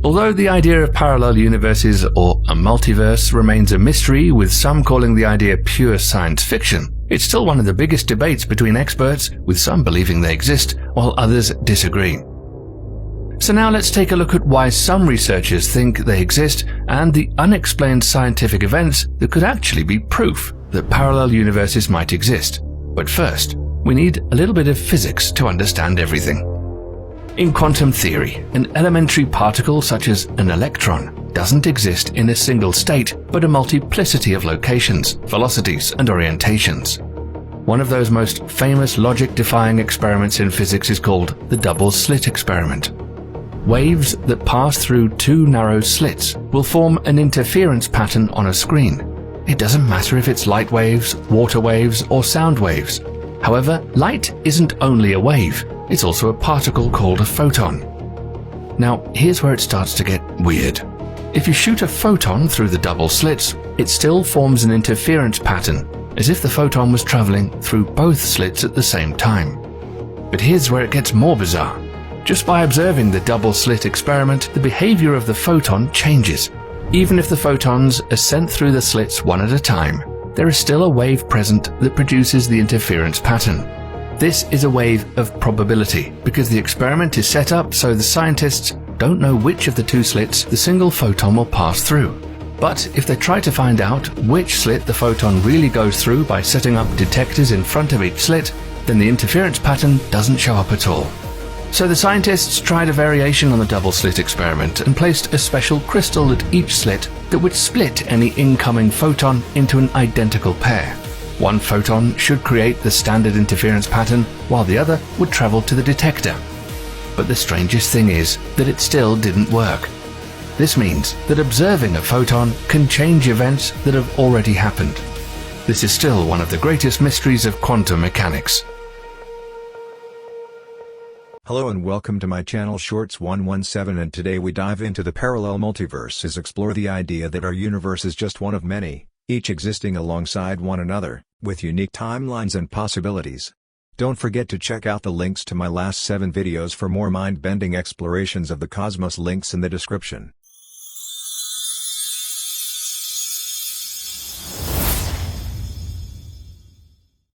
Although the idea of parallel universes or a multiverse remains a mystery, with some calling the idea pure science fiction, it's still one of the biggest debates between experts, with some believing they exist while others disagree. So now let's take a look at why some researchers think they exist and the unexplained scientific events that could actually be proof that parallel universes might exist. But first, we need a little bit of physics to understand everything. In quantum theory, an elementary particle such as an electron doesn't exist in a single state, but a multiplicity of locations, velocities, and orientations. One of those most famous logic-defying experiments in physics is called the double-slit experiment. Waves that pass through two narrow slits will form an interference pattern on a screen. It doesn't matter if it's light waves, water waves, or sound waves. However, light isn't only a wave, it's also a particle called a photon. Now, here's where it starts to get weird. If you shoot a photon through the double slits, it still forms an interference pattern, as if the photon was traveling through both slits at the same time. But here's where it gets more bizarre. Just by observing the double slit experiment, the behavior of the photon changes. Even if the photons are sent through the slits one at a time, there is still a wave present that produces the interference pattern. This is a wave of probability, because the experiment is set up so the scientists don't know which of the two slits the single photon will pass through. But if they try to find out which slit the photon really goes through by setting up detectors in front of each slit, then the interference pattern doesn't show up at all. So the scientists tried a variation on the double slit experiment and placed a special crystal at each slit that would split any incoming photon into an identical pair. One photon should create the standard interference pattern, while the other would travel to the detector. But the strangest thing is that it still didn't work. This means that observing a photon can change events that have already happened. This is still one of the greatest mysteries of quantum mechanics. Hello and welcome to my channel Shorts 117, and today we dive into the parallel multiverses, explore the idea that our universe is just one of many, each existing alongside one another, with unique timelines and possibilities. Don't forget to check out the links to my last 7 videos for more mind-bending explorations of the cosmos, links in the description.